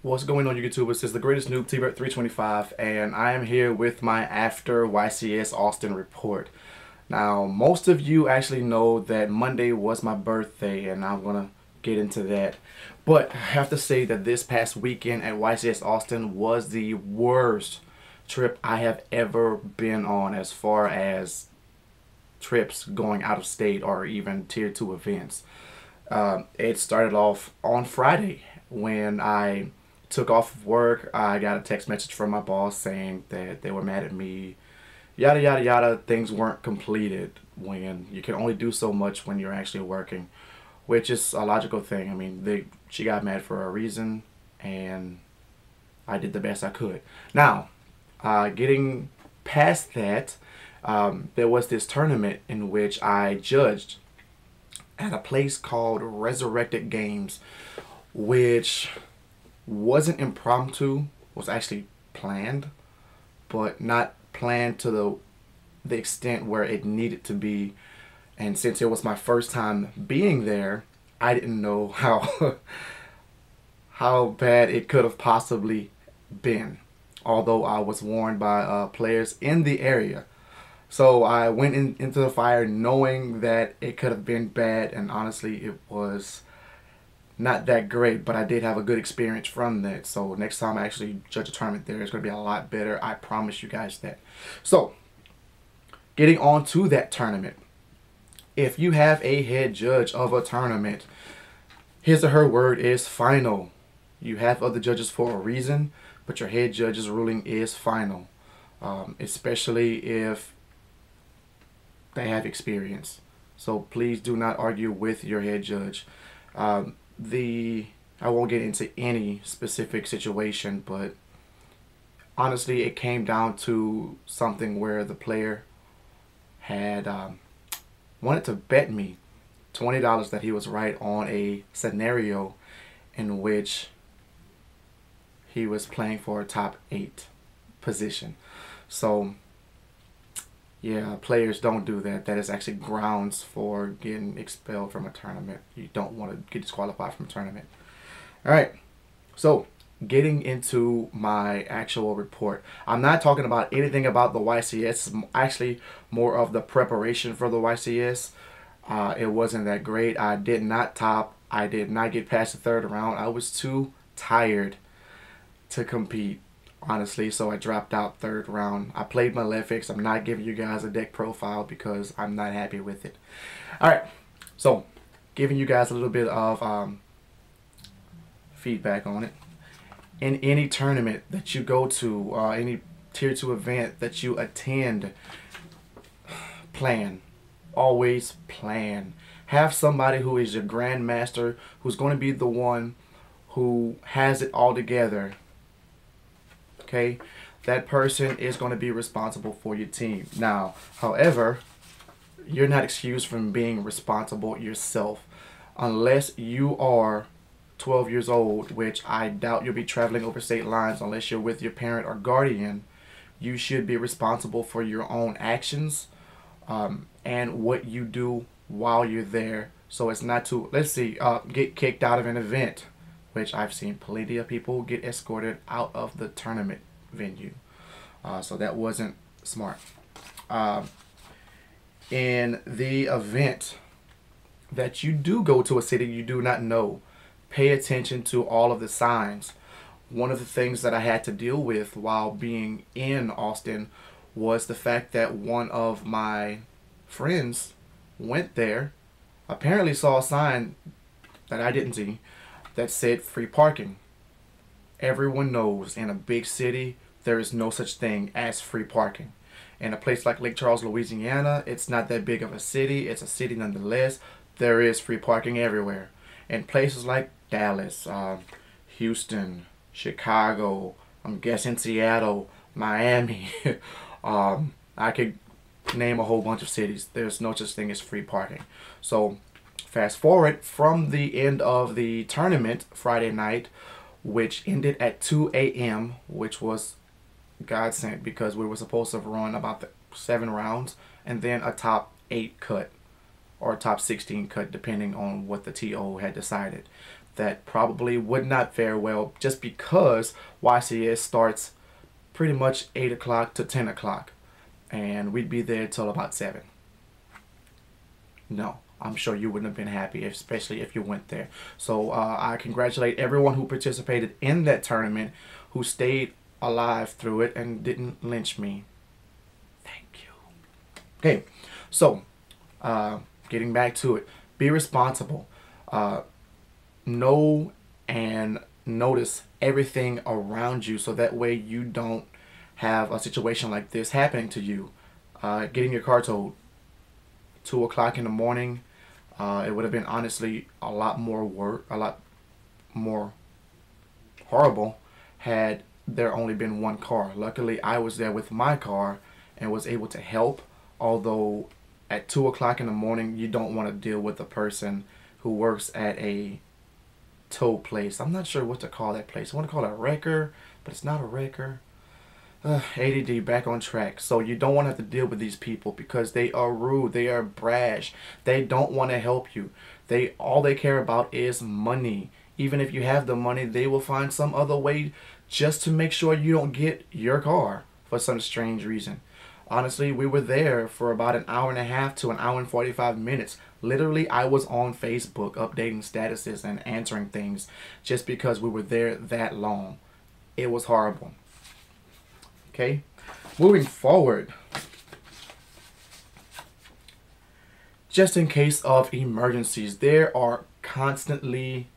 What's going on, YouTube? This is the greatest noob, T-Bird325, and I am here with my after YCS Austin report. Now, most of you actually know that Monday was my birthday, and I'm gonna get into that. But I have to say that this past weekend at YCS Austin was the worst trip I have ever been on as far as trips going out of state or even tier 2 events. It started off on Friday when I took off of work. I got a text message from my boss saying that they were mad at me. Yada yada yada. Things weren't completed when you can only do so much when you're actually working, which is a logical thing. I mean, she got mad for a reason, and I did the best I could. Now, getting past that, there was this tournament in which I judged at a place called Resurrected Games, which wasn't impromptu, was actually planned, but not planned to the extent where it needed to be. And since it was my first time being there, I didn't know how how bad it could have possibly been, although I was warned by players in the area. So I went into the fire knowing that it could have been bad, and honestly it was not that great, but I did have a good experience from that. So next time I actually judge a tournament there, it's going to be a lot better. I promise you guys that. So getting on to that tournament, if you have a head judge of a tournament, his or her word is final. You have other judges for a reason, but your head judge's ruling is final, especially if they have experience. So please do not argue with your head judge. I won't get into any specific situation, but honestly it came down to something where the player had wanted to bet me $20 that he was right on a scenario in which he was playing for a top 8 position. So yeah, players don't do that. That is actually grounds for getting expelled from a tournament. You don't want to get disqualified from a tournament. Alright, so getting into my actual report. I'm not talking about anything about the YCS. It's actually more of the preparation for the YCS. It wasn't that great. I did not top. I did not get past the 3rd round. I was too tired to compete, honestly, so I dropped out 3rd round. I played my Malefics. I'm not giving you guys a deck profile because I'm not happy with it. Alright, so giving you guys a little bit of feedback on it. In any tournament that you go to, any tier 2 event that you attend, plan. Always plan. Have somebody who is your grandmaster, who's going to be the one who has it all together. Okay, that person is going to be responsible for your team. Now, however, you're not excused from being responsible yourself unless you are 12 years old, which I doubt you'll be traveling over state lines unless you're with your parent or guardian. You should be responsible for your own actions and what you do while you're there. So it's not to, let's see, get kicked out of an event, which I've seen plenty of people get escorted out of the tournament venue. So that wasn't smart. In the event that you do go to a city you do not know, pay attention to all of the signs. One of the things that I had to deal with while being in Austin was the fact that one of my friends went there, apparently saw a sign that I didn't see that said free parking. Everyone knows in a big city there is no such thing as free parking. In a place like Lake Charles, Louisiana, it's not that big of a city. It's a city nonetheless. There is free parking everywhere. In places like Dallas, Houston, Chicago, I'm guessing Seattle, Miami, I could name a whole bunch of cities. There's no such thing as free parking. So fast forward from the end of the tournament Friday night, which ended at 2 a.m., which was godsend because we were supposed to run about 7 rounds and then a top 8 cut or top 16 cut depending on what the TO had decided. that probably would not fare well just because YCS starts pretty much 8 o'clock to 10 o'clock and we'd be there till about 7. No, I'm sure you wouldn't have been happy, especially if you went there. So I congratulate everyone who participated in that tournament, who stayed alive through it and didn't lynch me. Thank you. Okay, so getting back to it, be responsible. Know and notice everything around you so that way you don't have a situation like this happening to you. Getting your car towed 2 o'clock in the morning, it would have been honestly a lot more horrible had there only been one car. Luckily I was there with my car and was able to help, although at 2 o'clock in the morning you don't want to deal with a person who works at a tow place. I'm not sure what to call that place. I want to call it a wrecker, but it's not a wrecker. ADD, back on track. So you don't want to have to deal with these people because they are rude, they are brash, they don't want to help you. All they care about is money. Even if you have the money, they will find some other way just to make sure you don't get your car for some strange reason. Honestly, we were there for about an hour and a half to an hour and 45 minutes. Literally, I was on Facebook updating statuses and answering things just because we were there that long. It was horrible. Okay, moving forward, just in case of emergencies, there are constantly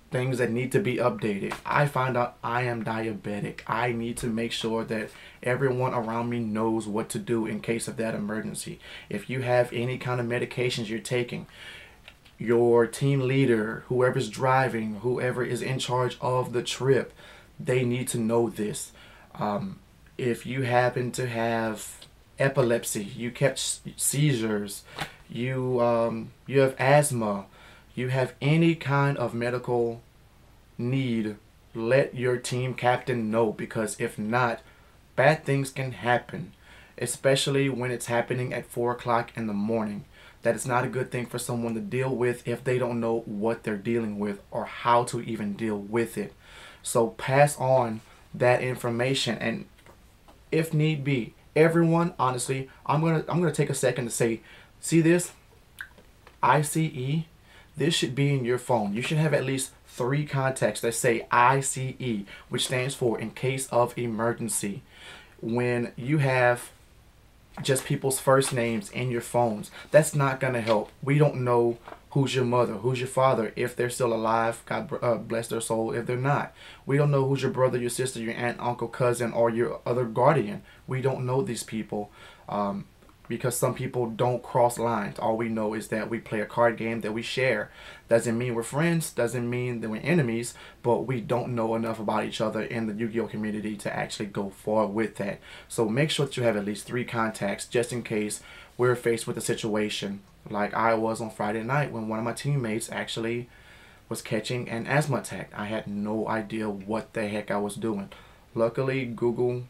things that need to be updated. I find out I am diabetic. I need to make sure that everyone around me knows what to do in case of that emergency. If you have any kind of medications you're taking, your team leader, whoever's driving, whoever is in charge of the trip, they need to know this. If you happen to have epilepsy, you catch seizures, you have asthma, you have any kind of medical need, let your team captain know, because if not, bad things can happen, especially when it's happening at 4 o'clock in the morning. That is not a good thing for someone to deal with if they don't know what they're dealing with or how to even deal with it. So pass on that information, and if need be, everyone, honestly, I'm gonna take a second to say, see this ICE, this should be in your phone. You should have at least 3 contacts that say ICE, which stands for in case of emergency. When you have just people's first names in your phones, that's not gonna help. We don't know who's your mother, who's your father, if they're still alive, God bless their soul. If they're not, we don't know who's your brother, your sister, your aunt, uncle, cousin, or your other guardian. We don't know these people because some people don't cross lines. All we know is that we play a card game that we share. Doesn't mean we're friends, doesn't mean that we're enemies, but we don't know enough about each other in the Yu-Gi-Oh community to actually go forward with that. So make sure that you have at least 3 contacts just in case we're faced with a situation like I was on Friday night when one of my teammates actually was catching an asthma attack. I had no idea what the heck I was doing. Luckily, Google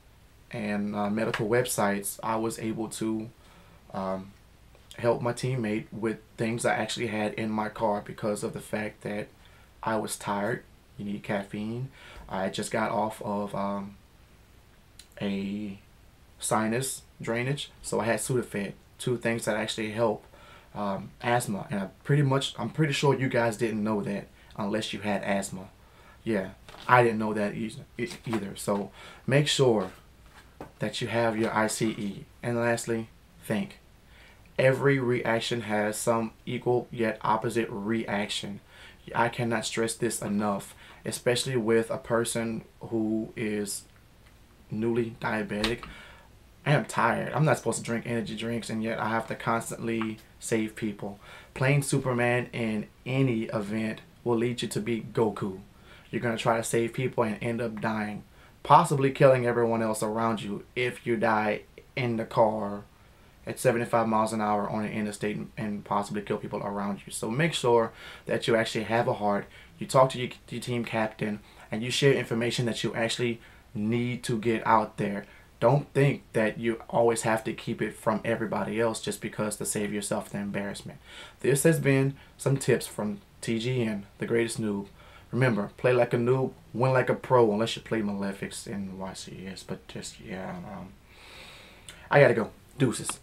and medical websites, I was able to help my teammate with things I actually had in my car because of the fact that I was tired. You need caffeine. I just got off of a sinus drainage, so I had Sudafed, 2 things that actually help asthma. And I'm pretty sure you guys didn't know that unless you had asthma. Yeah, I didn't know that either. So make sure that you have your ICE. And lastly, think. Every reaction has some equal yet opposite reaction. I cannot stress this enough, especially with a person who is newly diabetic. I am tired. I'm not supposed to drink energy drinks, and yet I have to constantly save people. Playing Superman in any event will lead you to be Goku. You're going to try to save people and end up dying, possibly killing everyone else around you if you die in the car at 75 miles an hour on an interstate and possibly kill people around you. So make sure that you actually have a heart. You talk to your team captain and you share information that you actually need to get out there. Don't think that you always have to keep it from everybody else just because to save yourself the embarrassment. This has been some tips from TGN, the greatest noob. Remember, play like a noob, win like a pro, unless you play Malefics in YCS. But just, yeah, I gotta go. Deuces.